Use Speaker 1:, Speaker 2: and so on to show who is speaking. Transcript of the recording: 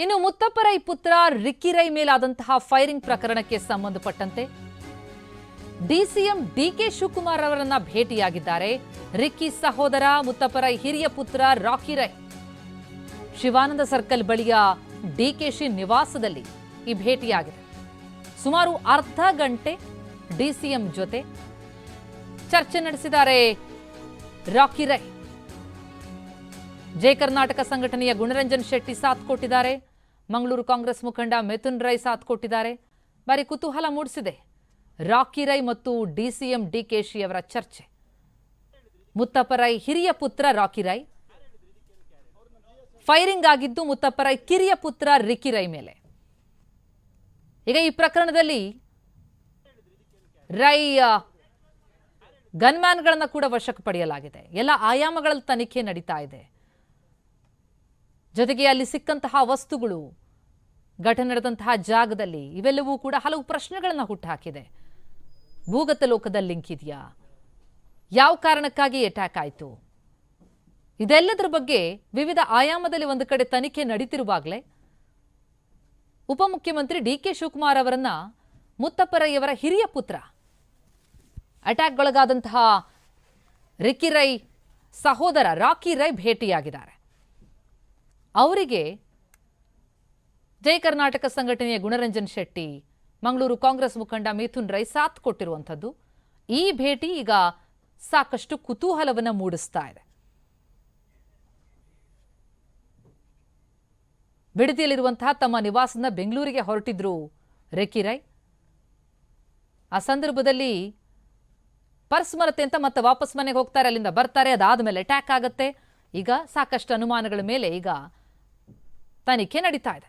Speaker 1: ಇನ್ನು ಮುತ್ತಪ್ಪರೈ ಪುತ್ರ Ricky Rai ಮೇಲಾದಂತಹ firing ಪ್ರಕರಣಕ್ಕೆ ಸಂಬಂಧಪಟ್ಟಂತೆ ಡಿಸಿಎಂ ಡಿಕೆ ಶಿವಕುಮಾರ್ ಅವರನ್ನ ಭೇಟಿಯಾಗಿದ್ದಾರೆ ರಿಕ್ಕಿ ಸಹೋದರ ಮುತ್ತಪ್ಪರೈ ಹಿರಿಯ ಪುತ್ರ ರಾಕಿ ರೈ. ಶಿವಾನಂದ ಸರ್ಕಲ್ ಬಳಿಯ ಡಿಕೆಶಿ ನಿವಾಸದಲ್ಲಿ ಈ ಭೇಟಿಯಾಗಿದೆ. ಸುಮಾರು ಅರ್ಧ ಗಂಟೆ ಡಿಸಿಎಂ ಜೊತೆ ಚರ್ಚೆ ನಡೆಸಿದ್ದಾರೆ ರಾಕಿ ರೈ. ಜಯ ಕರ್ನಾಟಕ ಸಂಘಟನೆಯ ಗುಣರಂಜನ್ ಶೆಟ್ಟಿ ಸಾಥ್ ಕೊಟ್ಟಿದ್ದಾರೆ. ಮಂಗಳೂರು ಕಾಂಗ್ರೆಸ್ ಮುಖಂಡ ಮಿಥುನ್ ರೈ ಸಾಥ್ ಕೊಟ್ಟಿದ್ದಾರೆ. ಬಾರಿ ಕುತೂಹಲ ಮೂಡಿಸಿದೆ ರಾಕಿ ರೈ ಮತ್ತು ಡಿಸಿಎಂ ಡಿಕೆಶಿ ಅವರ ಚರ್ಚೆ. ಮುತ್ತಪ್ಪರೈ ಹಿರಿಯ ಪುತ್ರ ರಾಕಿ ರೈ, ಫೈರಿಂಗ್ ಆಗಿದ್ದು ಮುತ್ತಪ್ಪರೈ ಕಿರಿಯ ಪುತ್ರ ರಿಕ್ಕಿ ರೈ ಮೇಲೆ. ಈಗ ಈ ಪ್ರಕರಣದಲ್ಲಿ ರೈ ಗನ್ಮ್ಯಾನ್ಗಳನ್ನ ಕೂಡ ವಶಕ್ಕೆ ಪಡೆಯಲಾಗಿದೆ. ಎಲ್ಲ ಆಯಾಮಗಳಲ್ಲಿ ತನಿಖೆ ನಡೀತಾ ಇದೆ. ಜೊತೆಗೆ ಅಲ್ಲಿ ಸಿಕ್ಕಂತಹ ವಸ್ತುಗಳು, ಘಟನೆ ನಡೆದಂತಹ ಜಾಗದಲ್ಲಿ ಇವೆಲ್ಲವೂ ಕೂಡ ಹಲವು ಪ್ರಶ್ನೆಗಳನ್ನ ಹುಟ್ಟುಹಾಕಿದೆ. ಭೂಗತ ಲೋಕದಲ್ಲಿ ಲಿಂಕ್ ಇದೆಯಾ? ಯಾವ ಕಾರಣಕ್ಕಾಗಿ ಅಟ್ಯಾಕ್ ಆಯಿತು? ಇದೆಲ್ಲದರ ಬಗ್ಗೆ ವಿವಿಧ ಆಯಾಮದಲ್ಲಿ ಒಂದು ಕಡೆ ತನಿಖೆ ನಡೀತಿರುವಾಗಲೇ ಉಪಮುಖ್ಯಮಂತ್ರಿ ಡಿಕೆ ಶಿವಕುಮಾರ್ ಅವರನ್ನ ಮುತ್ತಪ್ಪರೈಯವರ ಹಿರಿಯ ಪುತ್ರ, ಅಟ್ಯಾಕ್ಗೊಳಗಾದಂತಹ ರಿಕ್ಕಿ ರೈ ಸಹೋದರ ರಾಕಿ ರೈ ಭೇಟಿಯಾಗಿದ್ದಾರೆ. ಅವರಿಗೆ ಜಯ ಕರ್ನಾಟಕ ಸಂಘಟನೆಯ ಗುಣರಂಜನ್ ಶೆಟ್ಟಿ, ಮಂಗಳೂರು ಕಾಂಗ್ರೆಸ್ ಮುಖಂಡ ಮಿಥುನ್ ರೈ ಸಾಥ್ ಕೊಟ್ಟಿರುವಂಥದ್ದು. ಈ ಭೇಟಿ ಈಗ ಸಾಕಷ್ಟು ಕುತೂಹಲವನ್ನು ಮೂಡಿಸ್ತಾ ಇದೆ. ಬಿಡದಿಯಲ್ಲಿರುವಂತಹ ತಮ್ಮ ನಿವಾಸದಿಂದ ಬೆಂಗಳೂರಿಗೆ ಹೊರಟಿದ್ರು ರಿಕ್ಕಿ ರೈ. ಆ ಸಂದರ್ಭದಲ್ಲಿ ಪರ್ಸ್ ಮರತೆ ಅಂತ ಮತ್ತೆ ವಾಪಸ್ ಮನೆಗೆ ಹೋಗ್ತಾರೆ, ಅಲ್ಲಿಂದ ಬರ್ತಾರೆ. ಅದಾದ್ಮೇಲೆ ಅಟ್ಯಾಕ್ ಆಗುತ್ತೆ. ಈಗ ಸಾಕಷ್ಟು ಅನುಮಾನಗಳ ಮೇಲೆ ಈಗ ತನಿಖೆ ನಡೀತಾ ಇದೆ.